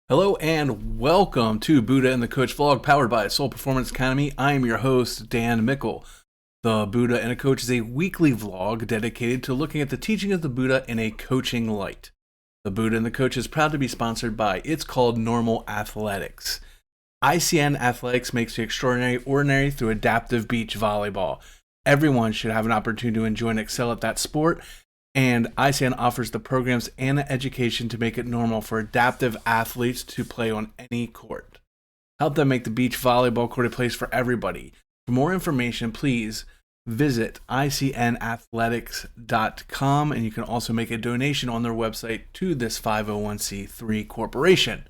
Hello and welcome to Buddha and the Coach vlog powered by Soul Performance Academy. I am your host, Dan Mickle. The Buddha and a Coach is a weekly vlog dedicated to looking at the teaching of the Buddha in a coaching light. The Buddha and the Coach is proud to be sponsored by It's Called Normal Athletics. ICN Athletics makes the extraordinary ordinary through adaptive beach volleyball. Everyone should have an opportunity to enjoy and excel at that sport. And ICN offers the programs and the education to make it normal for adaptive athletes to play on any court. Help them make the beach volleyball court a place for everybody. For more information, please visit icnathletics.com, and you can also make a donation on their website to this 501c3 corporation.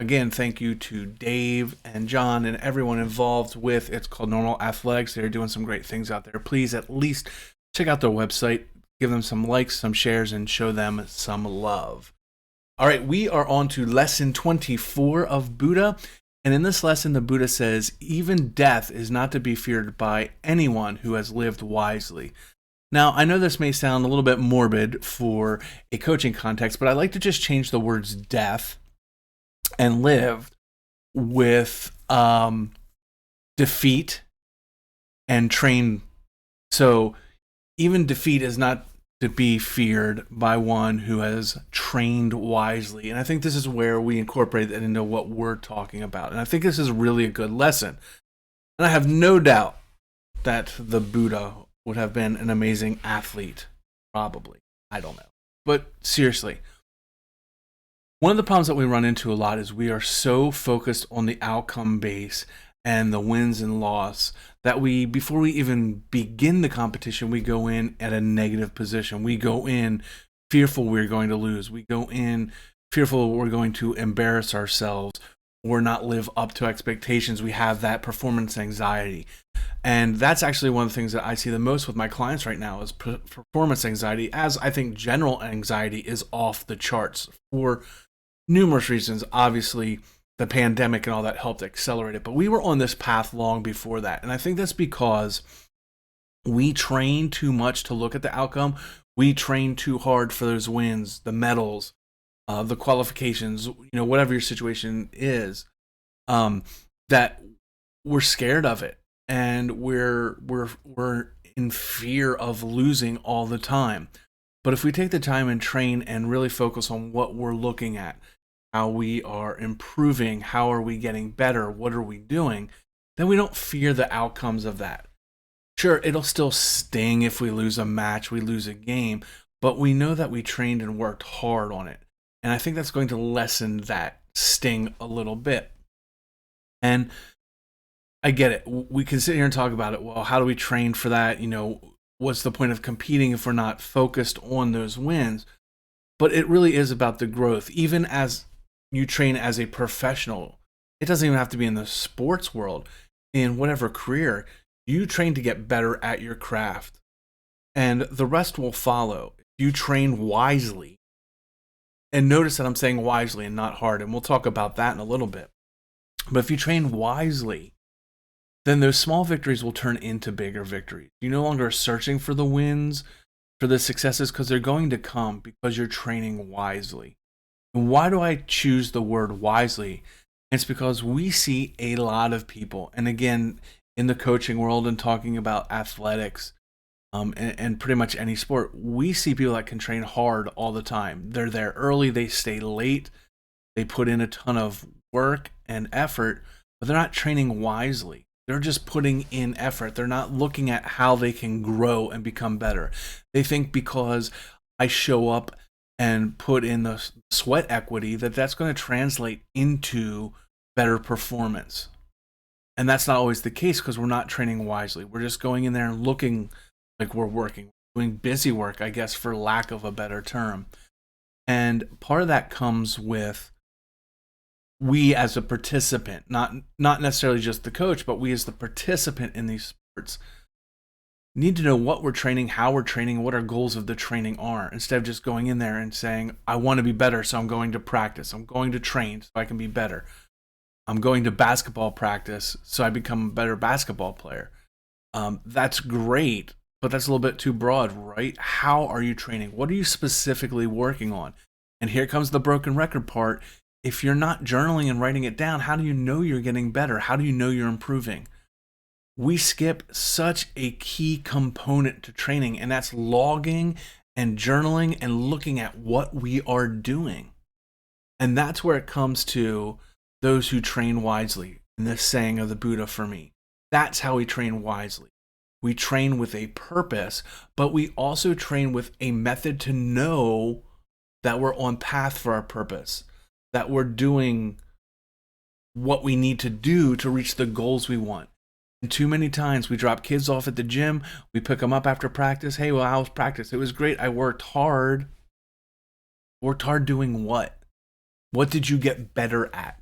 Again, thank you to Dave and John and everyone involved with It's Called Normal Athletics. They're doing some great things out there. Please at least check out their website. Give them some likes, some shares, and show them some love. All right, we are on to lesson 24 of Buddha. And in this lesson, the Buddha says, even death is not to be feared by anyone who has lived wisely. Now, I know this may sound a little bit morbid for a coaching context, but I like to just change the words death and lived with defeat and train. So even defeat is not to be feared by one who has trained wisely. And I think this is where we incorporate that into what we're talking about. And I think this is really a good lesson. And I have no doubt that the Buddha would have been an amazing athlete. Probably. I don't know. But seriously, one of the problems that we run into a lot is we are so focused on the outcome base and the wins and loss that before we even begin the competition, we go in at a negative position. We go in fearful we're going to lose. We go in fearful we're going to embarrass ourselves or not live up to expectations. We have that performance anxiety. And that's actually one of the things that I see the most with my clients right now is performance anxiety, as I think general anxiety is off the charts for numerous reasons. Obviously, the pandemic and all that helped accelerate it. But we were on this path long before that. And I think that's because we train too much to look at the outcome. We train too hard for those wins, the medals, the qualifications, whatever your situation is, that we're scared of it. And we're in fear of losing all the time. But if we take the time and train and really focus on what we're looking at, how we are improving, how are we getting better, what are we doing, then we don't fear the outcomes of that. Sure, it'll still sting if we lose a match, we lose a game, but we know that we trained and worked hard on it. And I think that's going to lessen that sting a little bit. And I get it. We can sit here and talk about it. Well, how do we train for that? What's the point of competing if we're not focused on those wins? But it really is about the growth. Even as you train as a professional, it doesn't even have to be in the sports world. In whatever career, you train to get better at your craft. And the rest will follow. If you train wisely, and notice that I'm saying wisely and not hard, and we'll talk about that in a little bit. But if you train wisely, then those small victories will turn into bigger victories. You no longer are searching for the wins, for the successes, because they're going to come because you're training wisely. And why do I choose the word wisely? It's because we see a lot of people, and again, in the coaching world and talking about athletics, and pretty much any sport, we see people that can train hard all the time. They're there early, they stay late, they put in a ton of work and effort, but they're not training wisely. They're just putting in effort. They're not looking at how they can grow and become better. They think because I show up and put in the sweat equity that's going to translate into better performance. And that's not always the case because we're not training wisely. We're just going in there and looking like we're working, doing busy work, I guess, for lack of a better term. And part of that comes with we as a participant, not necessarily just the coach, but we as the participant in these sports need to know what we're training, how we're training, what our goals of the training are, instead of just going in there and saying, I want to be better, so I'm going to practice. I'm going to train so I can be better. I'm going to basketball practice so I become a better basketball player. That's great, but that's a little bit too broad, right? How are you training? What are you specifically working on? And here comes the broken record part. if you're not journaling and writing it down, how do you know you're getting better? How do you know you're improving? We skip such a key component to training, and that's logging and journaling and looking at what we are doing. And that's where it comes to those who train wisely, and this saying of the Buddha for me. That's how we train wisely. We train with a purpose, but we also train with a method to know that we're on path for our purpose, that we're doing what we need to do to reach the goals we want. And too many times we drop kids off at the gym, we pick them up after practice. Hey, well, how was practice? It was great. I worked hard. Worked hard doing what? What did you get better at?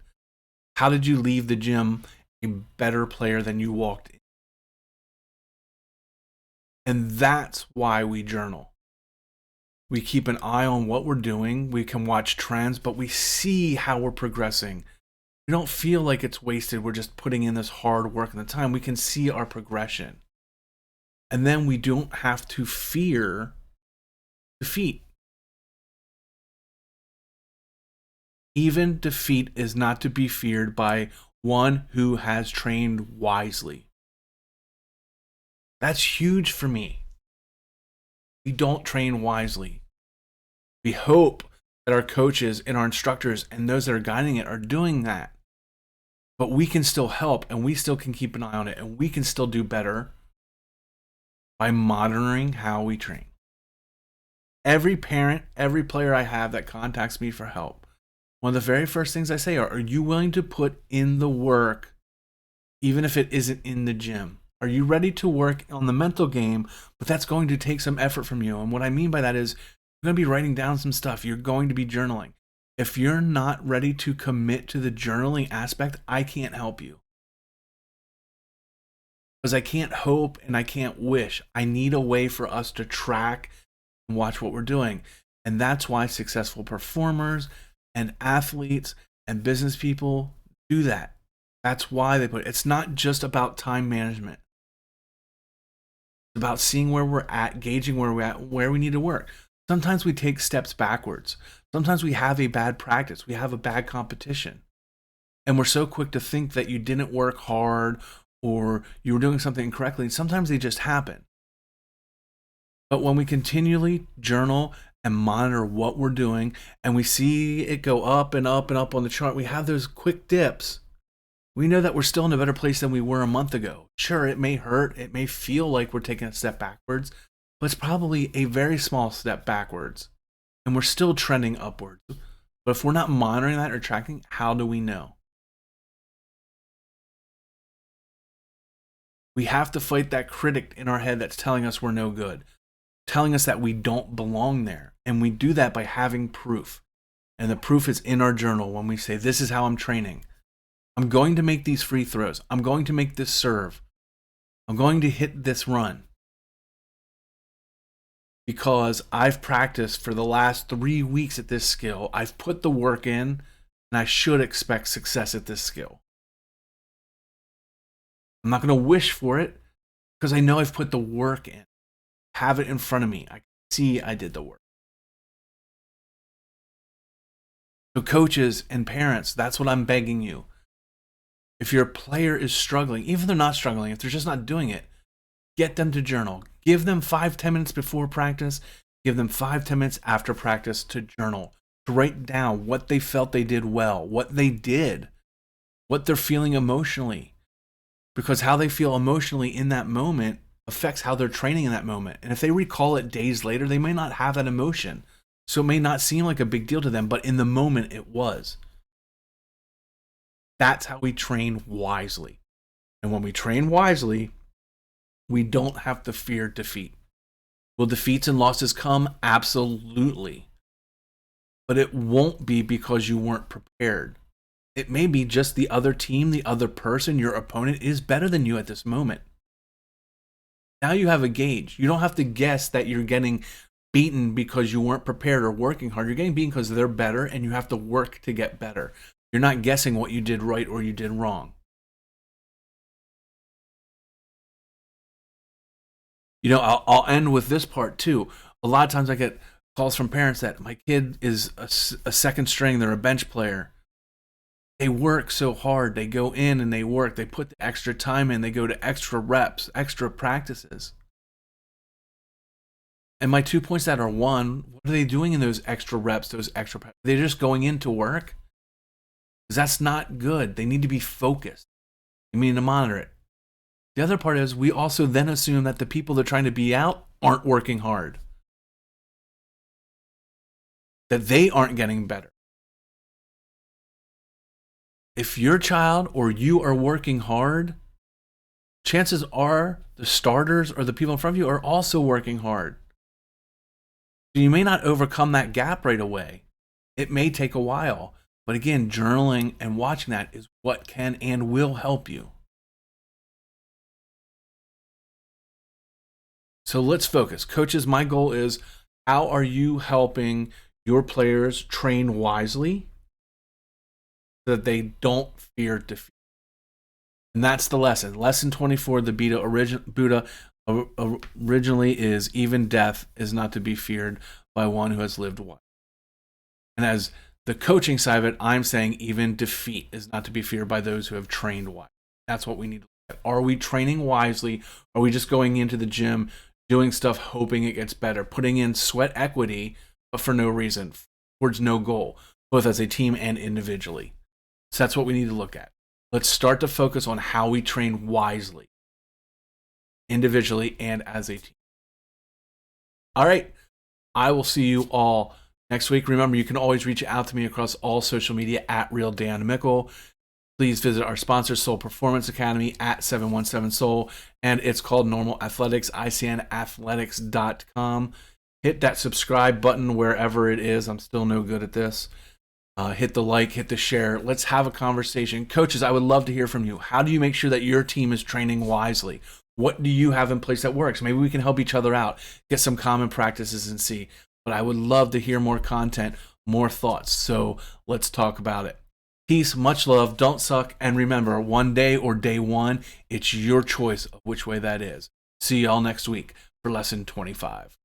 How did you leave the gym a better player than you walked in? And that's why we journal. We keep an eye on what we're doing. We can watch trends, but we see how we're progressing. We don't feel like it's wasted. We're just putting in this hard work and the time. We can see our progression. And then we don't have to fear defeat. Even defeat is not to be feared by one who has trained wisely. That's huge for me. We don't train wisely. We hope that our coaches and our instructors and those that are guiding it are doing that. But we can still help, and we still can keep an eye on it, and we can still do better by monitoring how we train. Every parent, every player I have that contacts me for help, one of the very first things I say are you willing to put in the work, even if it isn't in the gym? Are you ready to work on the mental game, but that's going to take some effort from you? And what I mean by that is you're going to be writing down some stuff. You're going to be journaling. If you're not ready to commit to the journaling aspect, I can't help you. Because I can't hope and I can't wish. I need a way for us to track and watch what we're doing. And that's why successful performers and athletes and business people do that. That's why they put it. It's not just about time management. It's about seeing where we're at, gauging where we're at, where we need to work. Sometimes we take steps backwards. Sometimes we have a bad practice. We have a bad competition. And we're so quick to think that you didn't work hard or you were doing something incorrectly. Sometimes they just happen. But when we continually journal and monitor what we're doing and we see it go up and up and up on the chart, we have those quick dips. We know that we're still in a better place than we were a month ago. Sure, it may hurt. It may feel like we're taking a step backwards, but it's probably a very small step backwards. And we're still trending upwards. But if we're not monitoring that or tracking, how do we know? We have to fight that critic in our head that's telling us we're no good, telling us that we don't belong there. And we do that by having proof. And the proof is in our journal when we say, this is how I'm training. I'm going to make these free throws. I'm going to make this serve. I'm going to hit this run. Because I've practiced for the last 3 weeks at this skill. I've put the work in, and I should expect success at this skill. I'm not going to wish for it because I know I've put the work in. Have it in front of me. I can see I did the work. So coaches and parents, that's what I'm begging you. If your player is struggling, even if they're not struggling, if they're just not doing it, get them to journal. Give them 5-10 minutes before practice. Give them 5-10 minutes after practice to journal, to write down what they felt they did well, what they did, what they're feeling emotionally. Because how they feel emotionally in that moment affects how they're training in that moment. And if they recall it days later, they may not have that emotion. So it may not seem like a big deal to them, but in the moment it was. That's how we train wisely. And when we train wisely, we don't have to fear defeat. Will defeats and losses come? Absolutely. But it won't be because you weren't prepared. It may be just the other team, the other person, your opponent is better than you at this moment. Now you have a gauge. You don't have to guess that you're getting beaten because you weren't prepared or working hard. You're getting beaten because they're better and you have to work to get better. You're not guessing what you did right or you did wrong. You know, I'll end with this part too. A lot of times I get calls from parents that my kid is a second string, they're a bench player. They work so hard. They go in and they work. They put the extra time in. They go to extra reps, extra practices. And my 2 points that are one, what are they doing in those extra reps, those extra practices? They're just going into work? Because that's not good. They need to be focused. You need to monitor it. The other part is we also then assume that the people they're trying to beat out aren't working hard, that they aren't getting better. If your child or you are working hard, chances are the starters or the people in front of you are also working hard. So you may not overcome that gap right away. It may take a while. But again, journaling and watching that is what can and will help you. So let's focus. Coaches, my goal is, how are you helping your players train wisely so that they don't fear defeat? And that's the lesson. Lesson 24, the Buddha originally is, even death is not to be feared by one who has lived wisely. And as the coaching side of it, I'm saying even defeat is not to be feared by those who have trained wisely. That's what we need to look at. Are we training wisely? Are we just going into the gym, doing stuff, hoping it gets better, putting in sweat equity, but for no reason, towards no goal, both as a team and individually? So that's what we need to look at. Let's start to focus on how we train wisely, individually and as a team. All right. I will see you all next week. Remember, you can always reach out to me across all social media at Real Dan Mickle. Please visit our sponsor, Soul Performance Academy, at 717 Soul, and it's called Normal Athletics, icnathletics.com. Hit that subscribe button wherever it is. I'm still no good at this. Hit the like, hit the share. Let's have a conversation. Coaches, I would love to hear from you. How do you make sure that your team is training wisely? What do you have in place that works? Maybe we can help each other out, get some common practices and see. But I would love to hear more content, more thoughts. So let's talk about it. Peace, much love, don't suck. And remember, one day or day one, it's your choice of which way that is. See y'all next week for lesson 25.